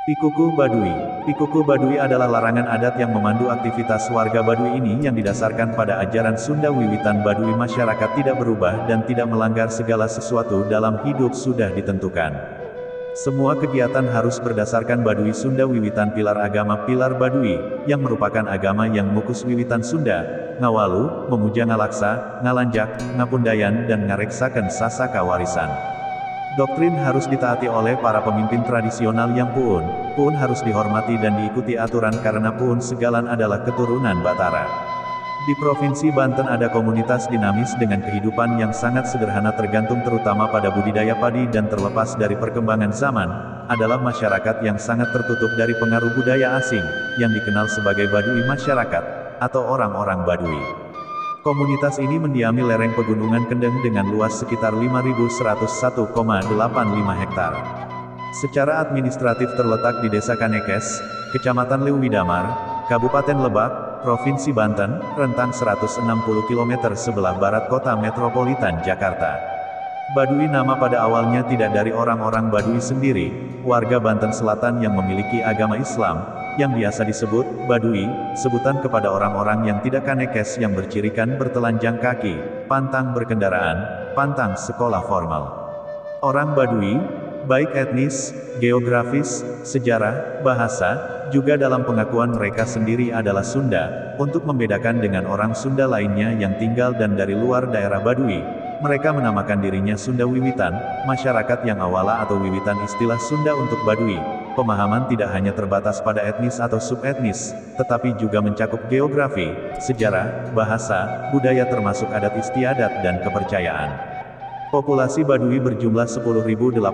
Pikuku Baduy. Pikuku Baduy adalah larangan adat yang memandu aktivitas warga Baduy ini yang didasarkan pada ajaran Sunda wiwitan Baduy masyarakat tidak berubah dan tidak melanggar segala sesuatu dalam hidup sudah ditentukan. Semua kegiatan harus berdasarkan Baduy Sunda wiwitan pilar agama pilar Baduy, yang merupakan agama yang mukus wiwitan Sunda, Ngawalu, memuja Ngalaksa, Ngalanjak, Ngapundayan dan Ngareksaken sasaka warisan. Doktrin harus ditaati oleh para pemimpin tradisional yang puun. Puun harus dihormati dan diikuti aturan karena Puun Segalan adalah keturunan Batara. Di Provinsi Banten ada komunitas dinamis dengan kehidupan yang sangat sederhana tergantung terutama pada budidaya padi dan terlepas dari perkembangan zaman, adalah masyarakat yang sangat tertutup dari pengaruh budaya asing, yang dikenal sebagai Baduy masyarakat, atau orang-orang Baduy. Komunitas ini mendiami lereng pegunungan Kendeng dengan luas sekitar 5.101,85 hektar. Secara administratif terletak di Desa Kanekes, Kecamatan Leuwidamar, Kabupaten Lebak, Provinsi Banten, rentang 160 km sebelah barat kota metropolitan Jakarta. Baduy nama pada awalnya tidak dari orang-orang Baduy sendiri, warga Banten Selatan yang memiliki agama Islam, yang biasa disebut Baduy, sebutan kepada orang-orang yang tidak Kanekes yang bercirikan bertelanjang kaki, pantang berkendaraan, pantang sekolah formal. Orang Baduy, baik etnis, geografis, sejarah, bahasa, juga dalam pengakuan mereka sendiri adalah Sunda, untuk membedakan dengan orang Sunda lainnya yang tinggal dan dari luar daerah Baduy. Mereka menamakan dirinya Sunda Wiwitan, masyarakat yang awala atau wiwitan istilah Sunda untuk Baduy. Pemahaman tidak hanya terbatas pada etnis atau subetnis, tetapi juga mencakup geografi, sejarah, bahasa, budaya termasuk adat istiadat dan kepercayaan. Populasi Baduy berjumlah 10.879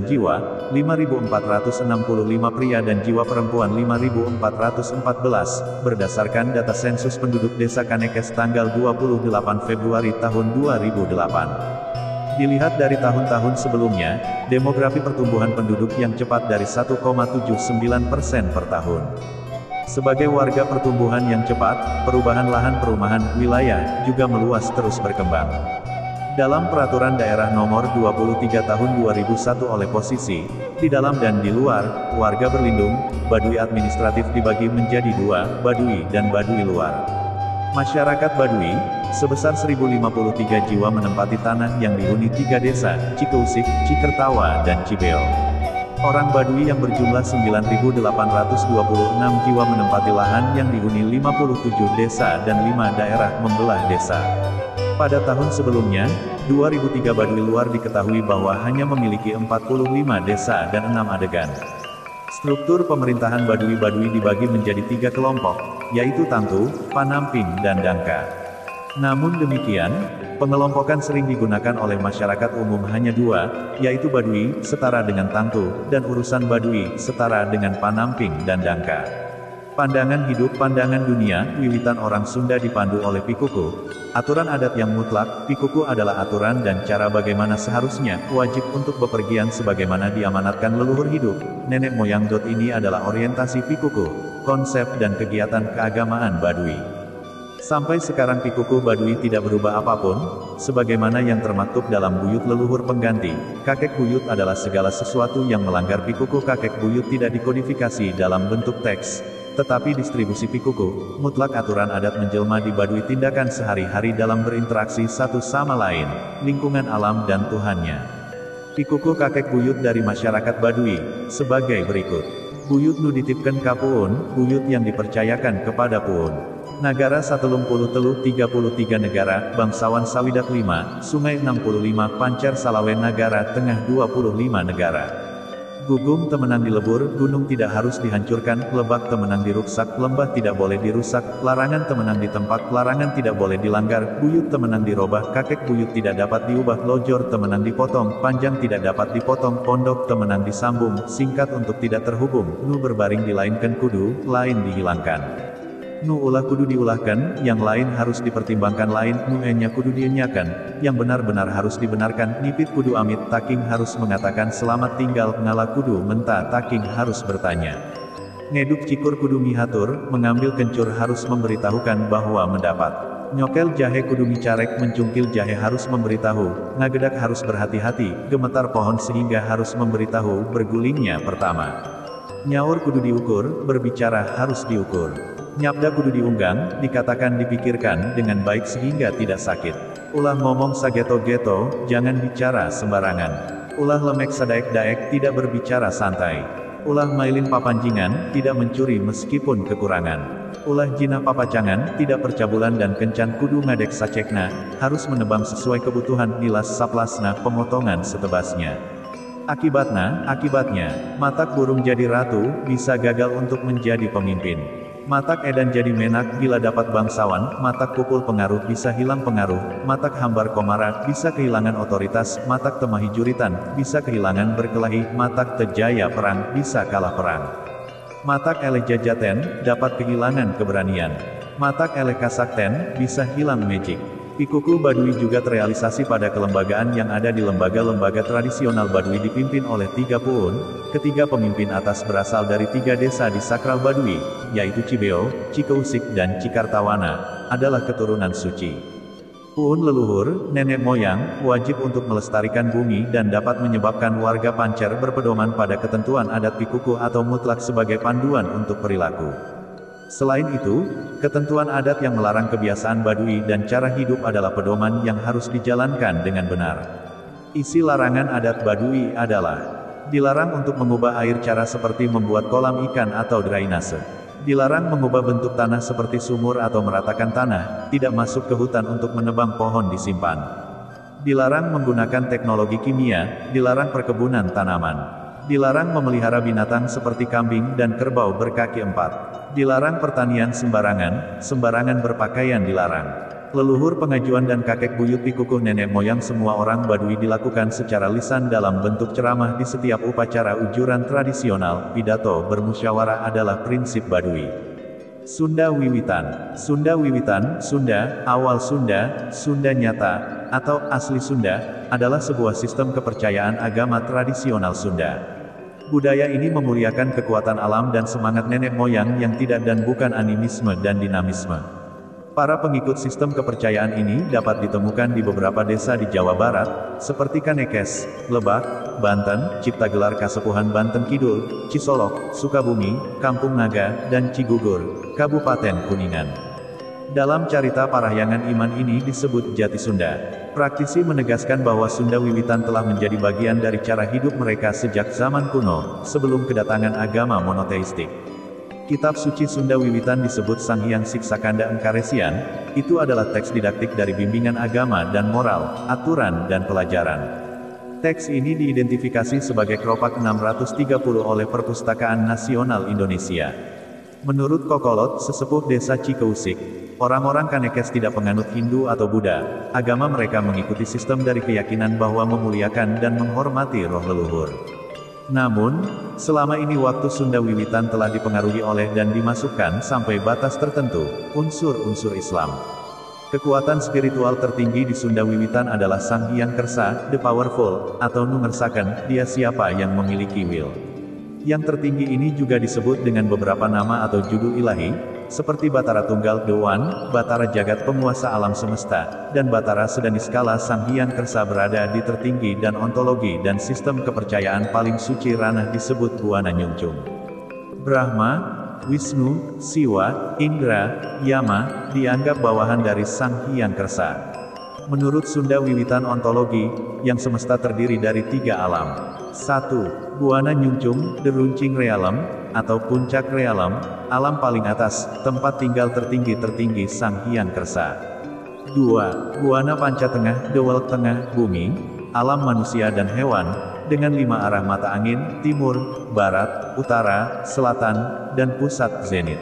jiwa, 5.465 pria dan jiwa perempuan 5.414, berdasarkan data sensus penduduk Desa Kanekes tanggal 28 Februari tahun 2008. Dilihat dari tahun-tahun sebelumnya, demografi pertumbuhan penduduk yang cepat dari 1,79% per tahun. Sebagai warga pertumbuhan yang cepat, perubahan lahan perumahan wilayah juga meluas terus berkembang. Dalam Peraturan Daerah Nomor 23 Tahun 2001 oleh posisi, di dalam dan di luar, warga berlindung, Baduy administratif dibagi menjadi dua, Baduy dan Baduy luar. Masyarakat Baduy, sebesar 1.053 jiwa menempati tanah yang dihuni 3 desa, Cikeusik, Cikertawa dan Cibeo. Orang Baduy yang berjumlah 9.826 jiwa menempati lahan yang dihuni 57 desa dan 5 daerah membelah desa. Pada tahun sebelumnya, 2003 Baduy luar diketahui bahwa hanya memiliki 45 desa dan 6 adegan. Struktur pemerintahan Baduy dibagi menjadi 3 kelompok, yaitu Tangtu, Panamping dan Dangka. Namun demikian, pengelompokan sering digunakan oleh masyarakat umum hanya 2, yaitu Baduy, setara dengan Tangtu, dan urusan Baduy, setara dengan Panamping dan Dangka. Pandangan hidup pandangan dunia, wiwitan orang Sunda dipandu oleh Pikuku. Aturan adat yang mutlak, Pikuku adalah aturan dan cara bagaimana seharusnya, wajib untuk bepergian sebagaimana diamanatkan leluhur hidup, nenek moyang. Ini adalah orientasi Pikuku, konsep dan kegiatan keagamaan Baduy. Sampai sekarang Pikuku Baduy tidak berubah apapun, sebagaimana yang termaktub dalam buyut leluhur pengganti. Kakek buyut adalah segala sesuatu yang melanggar Pikuku. Kakek buyut tidak dikodifikasi dalam bentuk teks, tetapi distribusi Pikuku, mutlak aturan adat menjelma di Baduy tindakan sehari-hari dalam berinteraksi satu sama lain, lingkungan alam dan Tuhannya. Pikuku kakek buyut dari masyarakat Baduy, sebagai berikut. Buyut nu ditipken ka Puun, buyut yang dipercayakan kepada Puun. Nagara Satelung Puluh Teluh 33 negara, bangsawan Sawidak 5, Sungai 65, Pancar Salawe Nagara Tengah 25 negara. Gugum temenang dilebur, gunung tidak harus dihancurkan, lebak temenang diruksak, lembah tidak boleh dirusak, larangan temenang ditempat, larangan tidak boleh dilanggar, buyut temenang dirobah, kakek buyut tidak dapat diubah, lojor temenang dipotong, panjang tidak dapat dipotong, pondok temenang disambung, singkat untuk tidak terhubung, nu berbaring dilainkan kudu, lain dihilangkan. Nu ulah kudu diulahkan, yang lain harus dipertimbangkan lain, nu enya kudu dienyakan, yang benar-benar harus dibenarkan, nipit kudu amit, taking harus mengatakan selamat tinggal, ngala kudu menta, taking harus bertanya. Ngeduk cikur kudu mihatur, mengambil kencur harus memberitahukan bahwa mendapat. Nyokel jahe kudu micarek, mencungkil jahe harus memberitahu, ngagedak harus berhati-hati, gemetar pohon sehingga harus memberitahu bergulingnya pertama. Nyaur kudu diukur, berbicara harus diukur. Nyabda kudu diunggang, dikatakan dipikirkan dengan baik sehingga tidak sakit. Ulah ngomong sageto-geto, jangan bicara sembarangan. Ulah lemek sadaek-daek, tidak berbicara santai. Ulah mailin papanjingan, tidak mencuri meskipun kekurangan. Ulah jinah papacangan, tidak percabulan dan kencan kudu ngadek sacekna, harus menebang sesuai kebutuhan, nilas saplasna, pemotongan setebasnya. Akibatnya, matak burung jadi ratu, bisa gagal untuk menjadi pemimpin. Matak edan jadi menak, bila dapat bangsawan, matak pukul pengaruh bisa hilang pengaruh, matak hambar komara, bisa kehilangan otoritas, matak temahi juritan, bisa kehilangan berkelahi, matak tejaya perang, bisa kalah perang. Matak eleh jajaten, dapat kehilangan keberanian. Matak eleh kasakten, bisa hilang magic. Pikuku Baduy juga terrealisasi pada kelembagaan yang ada di lembaga-lembaga tradisional Baduy dipimpin oleh 3 puun, ketiga pemimpin atas berasal dari 3 desa di sakral Baduy, yaitu Cibeo, Cikeusik dan Cikartawana, adalah keturunan suci. Puun leluhur, nenek moyang, wajib untuk melestarikan bumi dan dapat menyebabkan warga Pancer berpedoman pada ketentuan adat pikuku atau mutlak sebagai panduan untuk perilaku. Selain itu, ketentuan adat yang melarang kebiasaan Baduy dan cara hidup adalah pedoman yang harus dijalankan dengan benar. Isi larangan adat Baduy adalah dilarang untuk mengubah air cara seperti membuat kolam ikan atau drainase. Dilarang mengubah bentuk tanah seperti sumur atau meratakan tanah, tidak masuk ke hutan untuk menebang pohon disimpan. Dilarang menggunakan teknologi kimia, dilarang perkebunan tanaman. Dilarang memelihara binatang seperti kambing dan kerbau berkaki 4. Dilarang pertanian sembarangan berpakaian dilarang. Leluhur pengajuan dan kakek buyut pikukuh nenek moyang semua orang Baduy dilakukan secara lisan dalam bentuk ceramah di setiap upacara ujuran tradisional, pidato bermusyawarah adalah prinsip Baduy. Sunda Wiwitan, Sunda, awal Sunda, Sunda nyata, atau asli Sunda, adalah sebuah sistem kepercayaan agama tradisional Sunda. Budaya ini memuliakan kekuatan alam dan semangat nenek moyang yang tidak dan bukan animisme dan dinamisme. Para pengikut sistem kepercayaan ini dapat ditemukan di beberapa desa di Jawa Barat, seperti Kanekes, Lebak, Banten, Ciptagelar Kasepuhan Banten Kidul, Cisolok, Sukabumi, Kampung Naga, dan Cigugur, Kabupaten Kuningan. Dalam carita Parahyangan Iman ini disebut Jati Sunda. Praktisi menegaskan bahwa Sunda Wiwitan telah menjadi bagian dari cara hidup mereka sejak zaman kuno, sebelum kedatangan agama monoteistik. Kitab suci Sunda Wiwitan disebut Sanghyang Siksakanda Engkaresian, itu adalah teks didaktik dari bimbingan agama dan moral, aturan dan pelajaran. Teks ini diidentifikasi sebagai Kropak 630 oleh Perpustakaan Nasional Indonesia. Menurut Kokolot, sesepuh desa Cikeusik, orang-orang Kanekes tidak penganut Hindu atau Buddha, agama mereka mengikuti sistem dari keyakinan bahwa memuliakan dan menghormati roh leluhur. Namun, selama ini waktu Sunda Wiwitan telah dipengaruhi oleh dan dimasukkan sampai batas tertentu, unsur-unsur Islam. Kekuatan spiritual tertinggi di Sunda Wiwitan adalah Sang Hyang Kersa, the Powerful, atau Nungersaken, dia siapa yang memiliki will. Yang tertinggi ini juga disebut dengan beberapa nama atau judul ilahi, seperti Batara Tunggal The One, Batara Jagat penguasa alam semesta, dan Batara Sedaniskala. Sang Hyang Kersa berada di tertinggi dan ontologi dan sistem kepercayaan paling suci ranah disebut Buana Nyungcung. Brahma, Wisnu, Siwa, Indra, Yama, dianggap bawahan dari Sang Hyang Kersa. Menurut Sunda Wiwitan ontologi, yang semesta terdiri dari 3 alam. 1. Buana Nyungcung, The Runcing Realm, atau Puncak Realm, alam paling atas, tempat tinggal tertinggi Sang Hyang Kersa. 2. Buana Panca Tengah, The World Tengah, Bumi, alam manusia dan hewan, dengan 5 arah mata angin, timur, barat, utara, selatan, dan pusat zenit.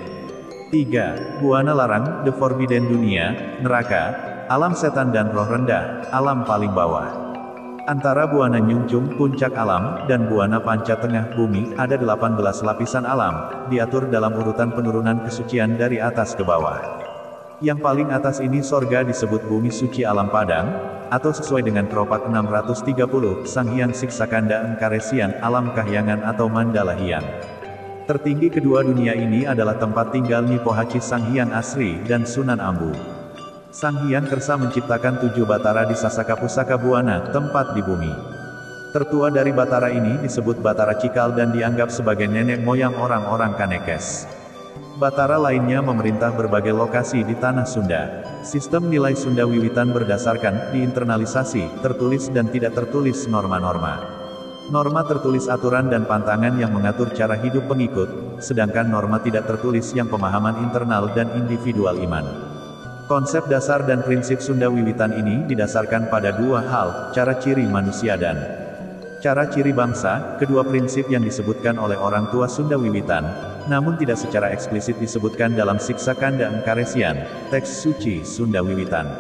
3. Buana Larang, The Forbidden Dunia, neraka, alam setan dan roh rendah, alam paling bawah. Antara Buana Nyungcung, puncak alam, dan Buana Panca Tengah, bumi, ada 18 lapisan alam, diatur dalam urutan penurunan kesucian dari atas ke bawah. Yang paling atas ini sorga disebut bumi suci alam padang, atau sesuai dengan Kropak 630, Sang Hyang Siksakanda Engkaresian, alam kahyangan atau Mandala Hyang. Tertinggi kedua dunia ini adalah tempat tinggal Nipohaci Sang Hyang Asri dan Sunan Ambu. Sang Hyang Kersa menciptakan 7 Batara di Sasaka Pusaka Buana, tempat di bumi. Tertua dari Batara ini disebut Batara Cikal dan dianggap sebagai nenek moyang orang-orang Kanekes. Batara lainnya memerintah berbagai lokasi di tanah Sunda. Sistem nilai Sunda wiwitan berdasarkan diinternalisasi, tertulis dan tidak tertulis norma-norma. Norma tertulis aturan dan pantangan yang mengatur cara hidup pengikut, sedangkan norma tidak tertulis yang pemahaman internal dan individual iman. Konsep dasar dan prinsip Sunda wiwitan ini didasarkan pada 2 hal, cara ciri manusia dan cara ciri bangsa. Kedua prinsip yang disebutkan oleh orang tua Sunda wiwitan, namun tidak secara eksplisit disebutkan dalam Siksa Kanda Engkaresian, teks suci Sunda wiwitan.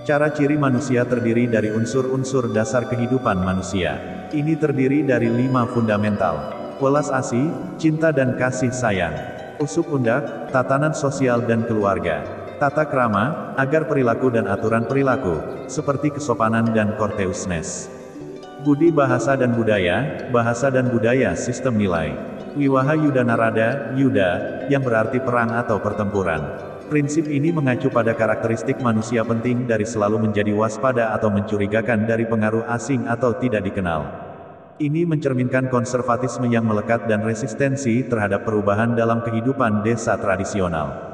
Cara ciri manusia terdiri dari unsur-unsur dasar kehidupan manusia. Ini terdiri dari 5 fundamental: welas asih, cinta dan kasih sayang, usuk undak, tatanan sosial dan keluarga, tata krama, agar perilaku dan aturan perilaku, seperti kesopanan dan courteousness. Budi bahasa dan budaya sistem nilai. Wiwaha Yuda Narada, Yuda, yang berarti perang atau pertempuran. Prinsip ini mengacu pada karakteristik manusia penting dari selalu menjadi waspada atau mencurigakan dari pengaruh asing atau tidak dikenal. Ini mencerminkan konservatisme yang melekat dan resistensi terhadap perubahan dalam kehidupan desa tradisional.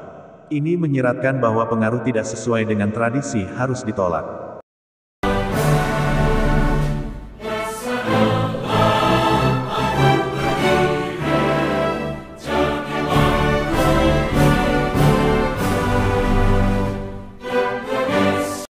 Ini menyiratkan bahwa pengaruh tidak sesuai dengan tradisi harus ditolak.